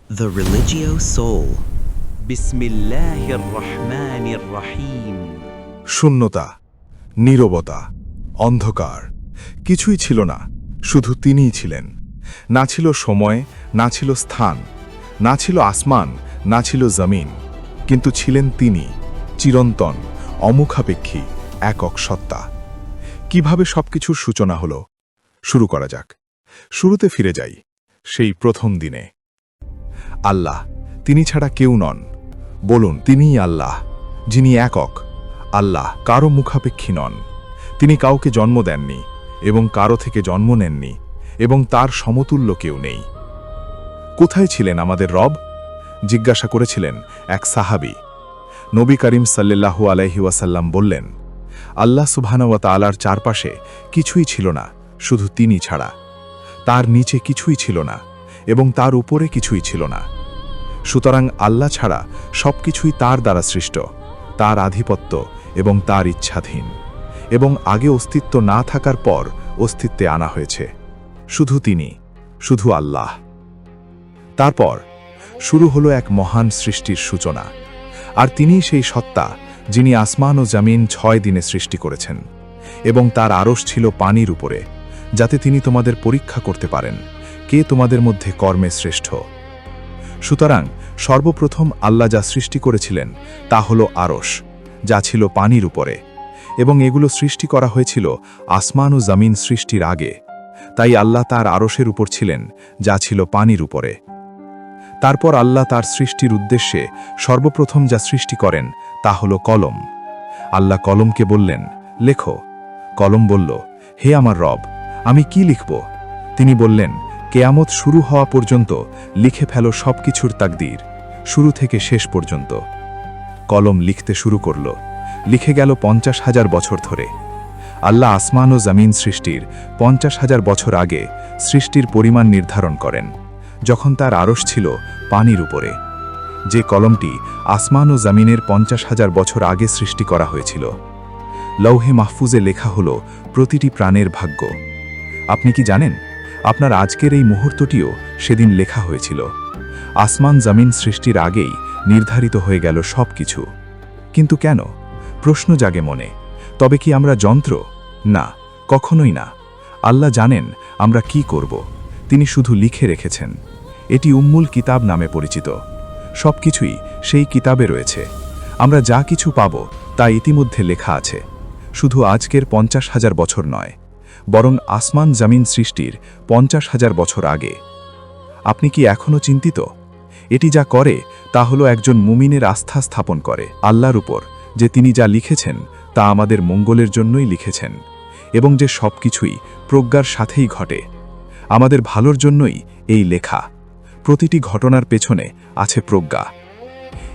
The Religio Soul. Bismillahir Rahmanir Rahim. শূন্যতা, নীরবতা, অন্ধকার, কিছুই ছিল না, শুধু তিনিই ছিলেন। না ছিল সময়, না ছিল স্থান, না ছিল আসমান, না ছিল জমিন, কিন্তু ছিলেন তিনি, চিরন্তন, অমুখাপেক্ষী, একক সত্তা। কিভাবে সবকিছুর সূচনা হলো? শুরু করা যাক। শুরুতে ফিরে যাই, সেই প্রথম দিনে। আল্লাহ, তিনি ছাড়া কেউ নন। বলুন, তিনিই আল্লাহ, যিনি একক। আল্লাহ কারো মুখাপেক্ষী নন। তিনি কাউকে জন্ম দেননি এবং কারো থেকে জন্ম নেননি, এবং তার সমতুল্য কেউ নেই। কোথায় ছিলেন আমাদের রব? জিজ্ঞাসা করেছিলেন এক সাহাবী। নবী করিম সাল্লাল্লাহু আলাইহি ওয়াসাল্লাম বললেন, আল্লাহ সুবহানাহু ওয়া তাআলার চারপাশে কিছুই ছিল না, শুধু তিনি ছাড়া। তার নিচে কিছুই ছিল না এবং তার উপরে কিছুই ছিল না। সুতরাং আল্লাহ ছাড়া সবকিছুই তার দ্বারা সৃষ্ট, তার আধিপত্য এবং তার ইচ্ছাধীন, এবং আগে অস্তিত্ব না থাকার পর অস্তিত্বে আনা হয়েছে। শুধু তিনি, শুধু আল্লাহ। তারপর শুরু হলো এক মহান সৃষ্টির সূচনা। আর তিনিই সেই সত্তা যিনি আসমান ও জমিন 6 দিনে সৃষ্টি করেছেন, এবং তার আরশ ছিল পানির উপরে, যাতে তিনি তোমাদের পরীক্ষা করতে পারেন কে তোমাদের মধ্যে কর্মে শ্রেষ্ঠ। সুতরাং সর্বপ্রথম আল্লাহ যা সৃষ্টি করেছিলেন তা হল আরশ, যা ছিল পানির উপরে, এবং এগুলো সৃষ্টি করা হয়েছিল আসমান ও জমিন সৃষ্টির আগে। তাই আল্লাহ তার আরশের উপর ছিলেন, যা ছিল পানির উপরে। তারপর আল্লাহ তার সৃষ্টির উদ্দেশ্যে সর্বপ্রথম যা সৃষ্টি করেন তা হল কলম। আল্লাহ কলমকে বললেন, লেখো। কলম বলল, হে আমার রব, আমি কি লিখব? তিনি বললেন, কেয়ামত শুরু হওয়া পর্যন্ত লিখে ফেলো সবকিছুর তাকদীর, শুরু থেকে শেষ পর্যন্ত। কলম লিখতে শুরু করল। লিখে গেল 50,000 বছর ধরে। আল্লাহ আসমান ও জমিন সৃষ্টির 50,000 বছর আগে সৃষ্টির পরিমাণ নির্ধারণ করেন, যখন তার আরশ ছিল পানির উপরে। যে কলমটি আসমান ও জমিনের 50,000 বছর আগে সৃষ্টি করা হয়েছিল। লৌহে মাহফুজে লেখা হলো প্রতিটি প্রাণের ভাগ্য। আপনি কি জানেন, আপনার আজকের এই মুহূর্তটিও সেদিন লেখা হয়েছিল। আসমান জমিন সৃষ্টির আগেই নির্ধারিত হয়ে গেল সব কিছু। কিন্তু কেন? প্রশ্ন জাগে মনে। তবে কি আমরা যন্ত্র? না, কখনোই না। আল্লাহ জানেন আমরা কি করব। তিনি শুধু লিখে রেখেছেন। এটি উম্মুল কিতাব নামে পরিচিত। সবকিছুই সেই কিতাবে রয়েছে। আমরা যা কিছু পাব তা ইতিমধ্যে লেখা আছে। শুধু আজকের 50,000 বছর নয়, বরং আসমান জমিন সৃষ্টির 50,000 বছর আগে। আপনি কি এখনও চিন্তিত? এটি যা করে তা হলো একজন মুমিনের আস্থা স্থাপন করে আল্লাহর উপর, যে তিনি যা লিখেছেন তা আমাদের মঙ্গলের জন্যই লিখেছেন, এবং যে সবকিছুই প্রজ্ঞার সাথেই ঘটে। আমাদের ভালোর জন্যই এই লেখা। প্রতিটি ঘটনার পেছনে আছে প্রজ্ঞা।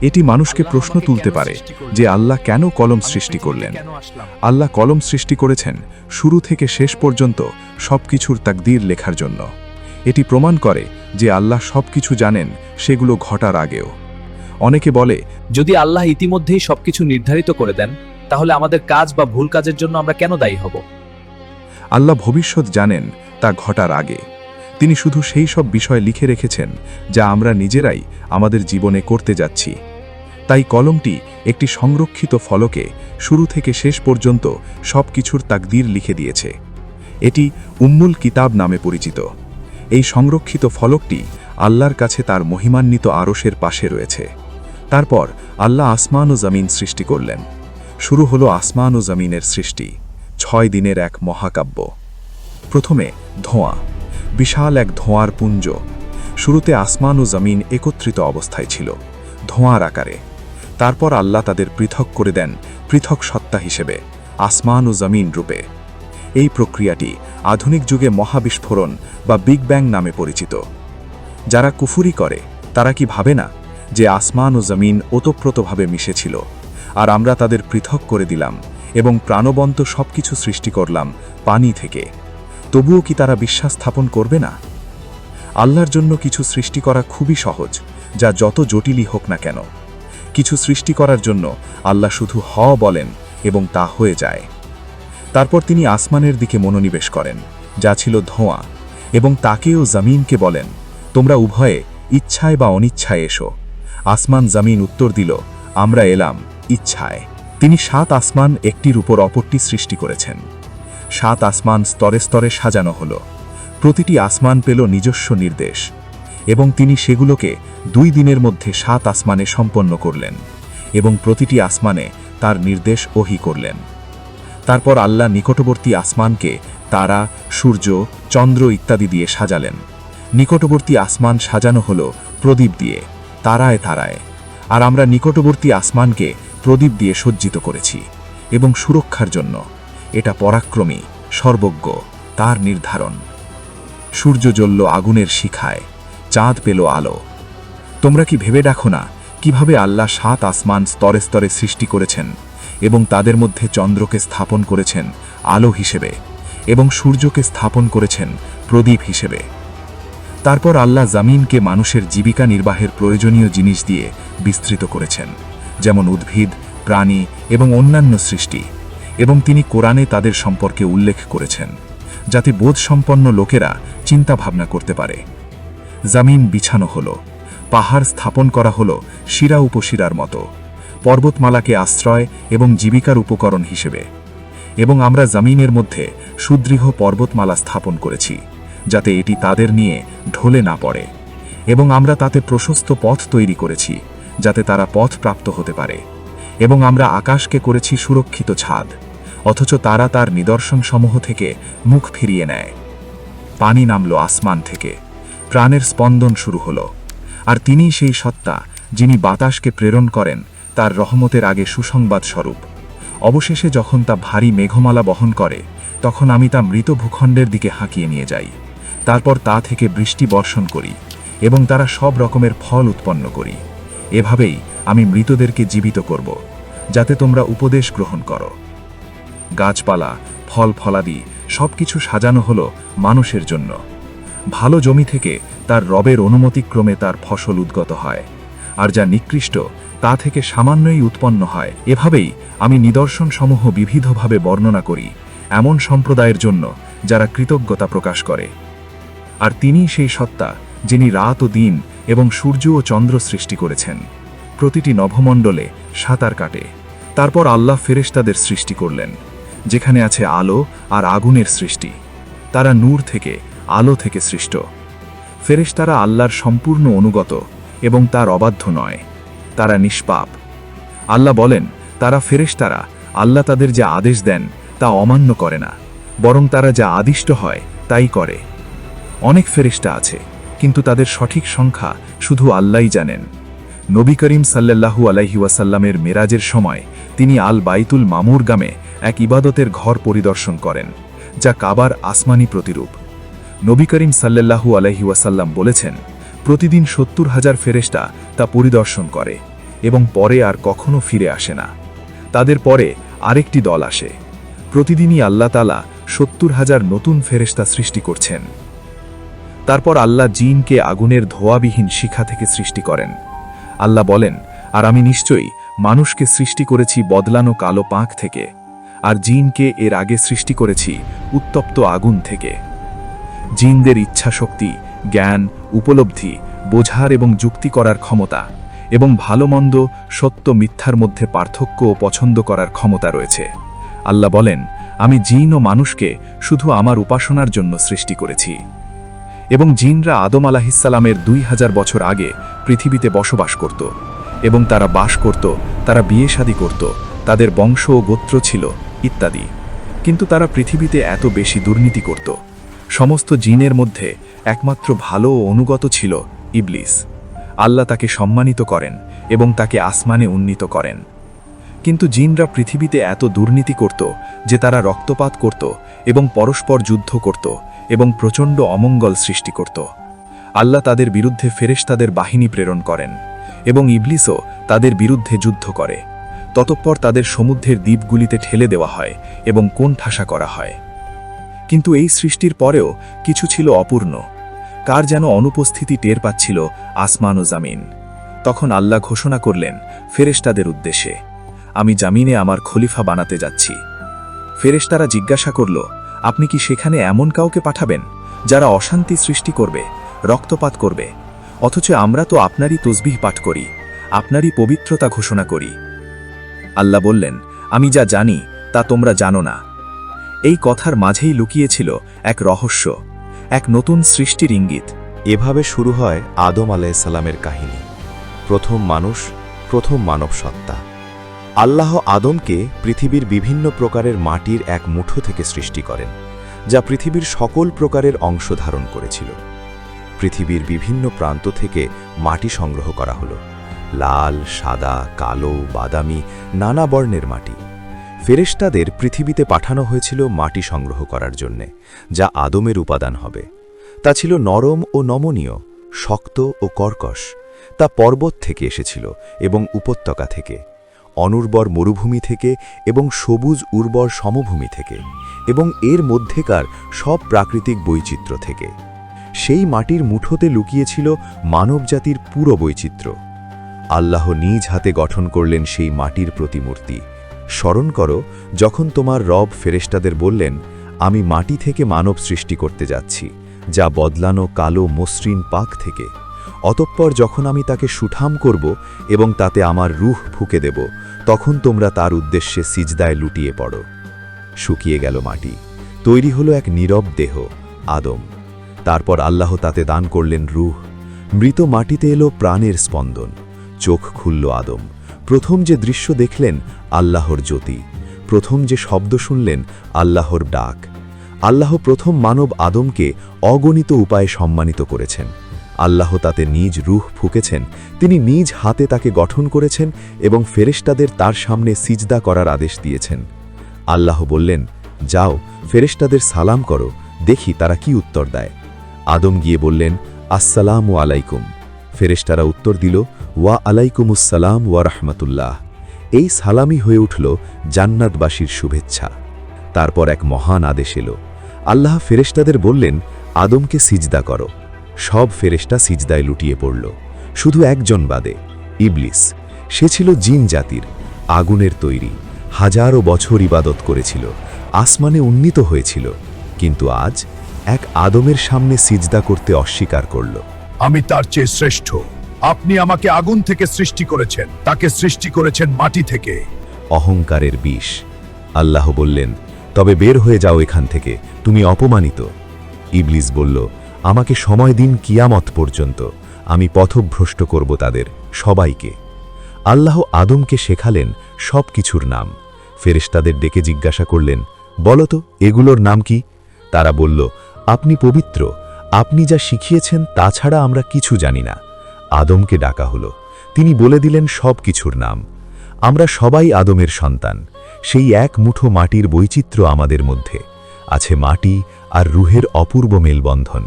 এটি মানুষকে প্রশ্ন তুলতে পারে যে আল্লাহ কেন কলম সৃষ্টি করলেন। আল্লাহ কলম সৃষ্টি করেছেন শুরু থেকে শেষ পর্যন্ত সবকিছুর তাকদীর লেখার জন্য। এটি প্রমাণ করে যে আল্লাহ সবকিছু জানেন, সেগুলো ঘটার আগেও। অনেকে বলে, যদি আল্লাহ ইতিমধ্যেই সবকিছু নির্ধারিত করে দেন, তাহলে আমাদের কাজ বা ভুল কাজের জন্য আমরা কেন দায়ী হব? আল্লাহ ভবিষ্যৎ জানেন তা ঘটার আগে। তিনি শুধু সেই সব বিষয় লিখে রেখেছেন যা আমরা নিজেরাই আমাদের জীবনে করতে যাচ্ছি। তাই কলমটি একটি সংরক্ষিত ফলকে শুরু থেকে শেষ পর্যন্ত সবকিছুর তাকদীর লিখে দিয়েছে। এটি উম্মুল কিতাব নামে পরিচিত। এই সংরক্ষিত ফলকটি আল্লাহর কাছে তার মহিমান্বিত আরশের পাশে রয়েছে। তারপর আল্লাহ আসমান ও জমিন সৃষ্টি করলেন। শুরু হলো আসমান ও জমিনের সৃষ্টি, 6 দিনের এক মহাকাব্য। প্রথমে ধোঁয়া, বিশাল এক ধোঁয়ার পুঞ্জ। শুরুতে আসমান ও জমিন একত্রিত অবস্থায় ছিল, ধোঁয়ার আকারে। তারপর আল্লাহ তাদের পৃথক করে দেন পৃথক সত্তা হিসেবে, আসমান ও জমিন রূপে। এই প্রক্রিয়াটি আধুনিক যুগে মহাবিস্ফোরণ বা বিগ ব্যাং নামে পরিচিত। যারা কুফুরি করে তারা কি ভাবে না যে আসমান ও জমিন ওতপ্রোতভাবে মিশেছিল, আর আমরা তাদের পৃথক করে দিলাম এবং প্রাণবন্ত সবকিছু সৃষ্টি করলাম পানি থেকে? তবুও কি তারা বিশ্বাস স্থাপন করবে না? আল্লাহর জন্য কিছু সৃষ্টি করা খুবই সহজ, যা যত জটিলই হোক না কেন। কিছু সৃষ্টি করার জন্য আল্লাহ শুধু হ বলেন এবং তা হয়ে যায়। তারপর তিনি আসমানের দিকে মনোনিবেশ করেন, যা ছিল ধোঁয়া, এবং তাকেও জমিনকে বলেন, তোমরা উভয়ে ইচ্ছায় বা অনিচ্ছায় এসো। আসমান জমিন উত্তর দিল, আমরা এলাম ইচ্ছায়। তিনি 7 আসমান একটির উপর অপরটি সৃষ্টি করেছেন। 7 আসমান স্তরে স্তরে সাজানো হলো। প্রতিটি আসমান পেল নিজস্ব নির্দেশ, এবং তিনি সেগুলোকে 2 দিনের মধ্যে 7 আসমানে সম্পন্ন করলেন, এবং প্রতিটি আসমানে তার নির্দেশ ওহী করলেন। তারপর আল্লাহ নিকটবর্তী আসমানকে তারা, সূর্য, চন্দ্র ইত্যাদি দিয়ে সাজালেন। নিকটবর্তী আসমান সাজানো হলো প্রদীপ দিয়ে, তারায় তারায়, আর আমরা নিকটবর্তী আসমানকে প্রদীপ দিয়ে সজ্জিত করেছি, এবং সুরক্ষার জন্য। এটা পরাক্রমী, সর্বজ্ঞ, তার নির্ধারণ। সূর্য জ্বলল আগুনের শিখায়, চাঁদ পেল আলো। তোমরা কি ভেবে দেখো না কিভাবে আল্লাহ 7 আসমান স্তরে স্তরে সৃষ্টি করেছেন, এবং তাদের মধ্যে চন্দ্রকে স্থাপন করেছেন আলো হিসেবে, এবং সূর্যকে স্থাপন করেছেন প্রদীপ হিসেবে। তারপর আল্লাহ জমিনকে মানুষের জীবিকা নির্বাহের প্রয়োজনীয় জিনিস দিয়ে বিস্তৃত করেছেন, যেমন উদ্ভিদ, প্রাণী এবং অন্যান্য সৃষ্টি, এবং তিনি কোরআনে তাদের সম্পর্কে উল্লেখ করেছেন, যাতে বোধসম্পন্ন লোকেরা চিন্তা ভাবনা করতে পারে। জমিন বিছানো হলো, পাহাড় স্থাপন করা হলো শিরা উপশিরার মতো, পর্বতমালাকে আশ্রয় এবং জীবিকার উপকরণ হিসেবে, এবং আমরা জমিনের মধ্যে সুদৃঢ় পর্বতমালা স্থাপন করেছি, যাতে এটি তাদের নিয়ে ঢলে না পড়ে, এবং আমরা তাতে প্রশস্ত পথ তৈরি করেছি, যাতে তারা পথ প্রাপ্ত হতে পারে, এবং আমরা আকাশকে করেছি সুরক্ষিত ছাদ, অথচ তারা তার নিদর্শনসমূহ থেকে মুখ ফিরিয়ে নেয়। পানি নামল আসমান থেকে, প্রাণের স্পন্দন শুরু হলো, আর তিনিই সেই সত্তা যিনি বাতাসকে প্রেরণ করেন তার রহমতের আগে সুসংবাদ স্বরূপ। অবশেষে যখন তা ভারী মেঘমালা বহন করে, তখন আমি তা মৃত ভূখণ্ডের দিকে হাঁকিয়ে নিয়ে যাই। তারপর তা থেকে বৃষ্টি বর্ষণ করি, এবং তারা সব রকমের ফল উৎপন্ন করি। এভাবেই আমি মৃতদেরকে জীবিত করব, যাতে তোমরা উপদেশ গ্রহণ করো। গাছপালা, ফল ফলাদি সবকিছু সাজানো হলো মানুষের জন্য। ভালো জমি থেকে তার রবের অনুমতিক্রমে তার ফসল উদ্গত হয়, আর যা নিকৃষ্ট তা থেকে সামান্যই উৎপন্ন হয়। এভাবেই আমি নিদর্শনসমূহ বিবিধভাবে বর্ণনা করি এমন সম্প্রদায়ের জন্য যারা কৃতজ্ঞতা প্রকাশ করে। আর তিনিই সেই সত্তা যিনি রাত ও দিন এবং সূর্য ও চন্দ্র সৃষ্টি করেছেন। প্রতিটি নভমণ্ডলে সাঁতার কাটে। তারপর আল্লাহ ফেরেশতাদের সৃষ্টি করলেন, যেখানে আছে আলো আর আগুনের সৃষ্টি। তারা নূর থেকে, আলো থেকে সৃষ্ট। ফেরেশতারা আল্লাহর সম্পূর্ণ অনুগত এবং তার অবাধ্য নয়, তারা নিষ্পাপ। আল্লাহ বলেন, তারা ফেরেশতারা আল্লাহ তাদের যা আদেশ দেন তা অমান্য করে না, বরং তারা যা আদিষ্ট হয় তাই করে। অনেক ফেরেশতা আছে, কিন্তু তাদের সঠিক সংখ্যা শুধু আল্লাহই জানেন। নবী করিম সাল্লাল্লাহু আলাইহি ওয়াসাল্লামের মেরাজের সময় তিনি আল বাইতুল মামুর গ্রামে এক ইবাদতের ঘর পরিদর্শন করেন, যা কাবার আসমানি প্রতিরূপ। নবী করিম সাল্লাল্লাহু আলাইহি ওয়াসাল্লাম বলেছেন, প্রতিদিন 70,000 ফেরেশতা তা পরিদর্শন করে এবং পরে আর কখনো ফিরে আসে না। তাদের পরে আরেকটি দল আসে। প্রতিদিনই আল্লাহ তাআলা 70,000 নতুন ফেরেশতা সৃষ্টি করছেন। তারপর আল্লাহ জিনকে আগুনের ধোঁয়াবিহীন শিখা থেকে সৃষ্টি করেন। আল্লাহ বলেন, আর আমি নিশ্চয়ই মানুষকে সৃষ্টি করেছি বদলানো কালো পাঁক থেকে, আর জিনকে এর আগে সৃষ্টি করেছি উত্তপ্ত আগুন থেকে। জিনদের ইচ্ছাশক্তি, জ্ঞান, উপলব্ধি, বোঝার এবং যুক্তি করার ক্ষমতা, এবং ভালো মন্দ, সত্য মিথ্যার মধ্যে পার্থক্য ও পছন্দ করার ক্ষমতা রয়েছে। আল্লাহ বলেন, আমি জিন ও মানুষকে শুধু আমার উপাসনার জন্য সৃষ্টি করেছি। এবং জিনরা আদম আলাইহিসসালামের 2000 বছর আগে পৃথিবীতে বসবাস করত, এবং তারা বাস করত, তারা বিয়ে শাদী করত, তাদের বংশ ও গোত্র ছিল ইত্যাদি। কিন্তু তারা পৃথিবীতে এত বেশি দুর্নীতি করত। সমস্ত জিনের মধ্যে একমাত্র ভালো ও অনুগত ছিল ইবলিস। আল্লাহ তাকে সম্মানিত করেন এবং তাকে আসমানে উন্নীত করেন। কিন্তু জিনরা পৃথিবীতে এত দুর্নীতি করত যে তারা রক্তপাত করত এবং পরস্পর যুদ্ধ করত এবং প্রচণ্ড অমঙ্গল সৃষ্টি করত। আল্লাহ তাদের বিরুদ্ধে ফেরেশতাদের বাহিনী প্রেরণ করেন, এবং ইবলিসও তাদের বিরুদ্ধে যুদ্ধ করে। ততঃপর তাদের সমুদ্রের দ্বীপগুলিতে ঠেলে দেওয়া হয় এবং কোণঠাসা করা হয়। কিন্তু এই সৃষ্টির পরেও কিছু ছিল অপূর্ণ। কার যেন অনুপস্থিতি টের পাচ্ছিল আসমান ও জামিন। তখন আল্লাহ ঘোষণা করলেন ফেরেশতাদের উদ্দেশ্যে, আমি জামিনে আমার খলিফা বানাতে যাচ্ছি। ফেরেশতারা জিজ্ঞাসা করল, আপনি কি সেখানে এমন কাউকে পাঠাবেন যারা অশান্তি সৃষ্টি করবে, রক্তপাত করবে, অথচ আমরা তো আপনারই তসবিহ পাঠ করি, আপনারই পবিত্রতা ঘোষণা করি। আল্লাহ বললেন, আমি যা জানি তা তোমরা জানো না। এই কথার মাঝেই লুকিয়েছিল এক রহস্য, এক নতুন সৃষ্টির ইঙ্গিত। এভাবে শুরু হয় আদম আলাইহিসসালামের কাহিনী। প্রথম মানুষ, প্রথম মানব সত্তা। আল্লাহ আদমকে পৃথিবীর বিভিন্ন প্রকারের মাটির এক মুঠো থেকে সৃষ্টি করেন, যা পৃথিবীর সকল প্রকারের অংশ ধারণ করেছিল। পৃথিবীর বিভিন্ন প্রান্ত থেকে মাটি সংগ্রহ করা হলো, লাল, সাদা, কালো, বাদামি, নানা বর্ণের মাটি। ফেরেশতাদের পৃথিবীতে পাঠানো হয়েছিল মাটি সংগ্রহ করার জন্যে, যা আদমের উপাদান হবে। তা ছিল নরম ও নমনীয়, শক্ত ও কর্কশ। তা পর্বত থেকে এসেছিল এবং উপত্যকা থেকে, অনুর্বর মরুভূমি থেকে এবং সবুজ উর্বর সমভূমি থেকে, এবং এর মধ্যেকার সব প্রাকৃতিক বৈচিত্র্য থেকে। সেই মাটির মুঠোতে লুকিয়েছিল মানবজাতির পুরো বৈচিত্র্য। আল্লাহ নিজ হাতে গঠন করলেন সেই মাটির প্রতিমূর্তি। স্মরণ করো, যখন তোমার রব ফেরেশতাদের বললেন, আমি মাটি থেকে মানব সৃষ্টি করতে যাচ্ছি, যা বদলানো কালো মসৃণ পাক থেকে। অতঃপর যখন আমি তাকে সুঠাম করব এবং তাতে আমার রূহ ফুঁকে দেব, তখন তোমরা তার উদ্দেশ্যে সিজদায় লুটিয়ে পড়ো। শুকিয়ে গেল মাটি, তৈরি হলো এক নীরব দেহ, আদম। তারপর আল্লাহ তাতে দান করলেন রূহ। মৃত মাটিতে এলো প্রাণের স্পন্দন। চোখ খুলল আদম। প্রথম যে দৃশ্য দেখলেন, আল্লাহর জ্যোতি। প্রথম যে শব্দ শুনলেন, আল্লাহর ডাক। আল্লাহ প্রথম মানব আদমকে অগণিত উপায়ে সম্মানিত করেছেন। আল্লাহ তাতে নিজ রূহ ফুঁকেছেন, তিনি নিজ হাতে তাকে গঠন করেছেন এবং ফেরেশতাদের তার সামনে সিজদা করার আদেশ দিয়েছেন। আল্লাহ বললেন, যাও ফেরেশতাদের সালাম করো, দেখি তারা কি উত্তর দেয়। আদম গিয়ে বললেন, আসসালামু আলাইকুম। ফেরেশতারা উত্তর দিল, ওয়া আলাইকুমুসসালাম ওয়া রাহমাতুল্লাহ। এই সালামি হয়ে উঠল জান্নাতবাসীর শুভেচ্ছা। তারপর এক মহান আদেশ এলো। আল্লাহ ফেরেশতাদের বললেন, আদমকে সিজদা করো। সব ফেরেশতা সিজদায় লুটিয়ে পড়ল, শুধু একজন বাদে, ইবলিস। সে ছিল জিন জাতির, আগুনের তৈরি, হাজারো বছর ইবাদত করেছিল, আসমানে উন্নীত হয়েছিল, কিন্তু আজ এক আদমের সামনে সিজদা করতে অস্বীকার করল। আমি তার চেয়ে শ্রেষ্ঠ। আপনি আমাকে আগুন থেকে সৃষ্টি করেছেন, তাকে সৃষ্টি করেছেন মাটি থেকে। অহংকারের বিষ। আল্লাহ বললেন, তবে বের হয়ে যাও এখান থেকে, তুমি অপমানিত। ইবলিস বলল, আমাকে সময় দিন কিয়ামত পর্যন্ত, আমি পথভ্রষ্ট করব তাদের সবাইকে। আল্লাহ আদমকে শেখালেন সব কিছুর নাম। ফেরেশতাদের ডেকে জিজ্ঞাসা করলেন, বলো তো এগুলোর নাম কি? তারা বলল, আপনি পবিত্র, আপনি যা শিখিয়েছেন তা ছাড়া আমরা কিছু জানি না। আদমকে ডাকা হলো, তিনি বলে দিলেন সব কিছুর নাম। আমরা সবাই আদমের সন্তান। সেই এক মুঠো মাটির বৈচিত্র্য আমাদের মধ্যে আছে, মাটি আর রুহের অপূর্ব মেলবন্ধন,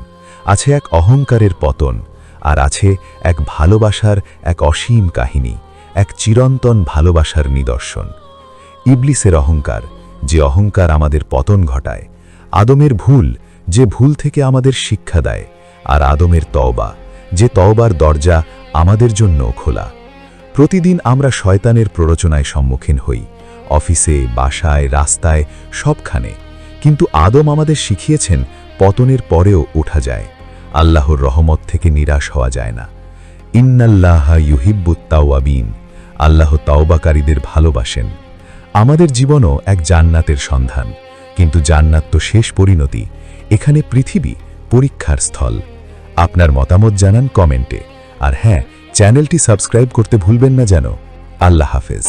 আছে এক অহংকারের পতন, আর আছে এক ভালোবাসার এক অসীম কাহিনী, এক চিরন্তন ভালোবাসার নিদর্শন। ইবলিসের অহংকার, যে অহংকার আমাদের পতন ঘটায়, আদমের ভুল, যে ভুল থেকে আমাদের শিক্ষা দেয়, আর আদমের তওবা, যে তওবার দরজা আমাদের জন্য খোলা। প্রতিদিন আমরা শয়তানের প্ররোচনায় সম্মুখীন হই, অফিসে, বাসায়, রাস্তায়, সবখানে। কিন্তু আদম আমাদের শিখিয়েছেন পতনের পরেও ওঠা যায়, আল্লাহর রহমত থেকে নিরাশ হওয়া যায় না। ইন্নাল্লাহা ইউহিব্বুত তাওয়াবিন, আল্লাহ তাওবাকারীদের ভালোবাসেন। আমাদের জীবনও এক জান্নাতের সন্ধান, কিন্তু জান্নাত তো শেষ পরিণতি। এখানে পৃথিবী পরীক্ষার স্থল। আপনার মতামত জানান কমেন্টে, আর হ্যাঁ, চ্যানেলটি সাবস্ক্রাইব করতে ভুলবেন না যেন। আল্লাহ হাফেজ।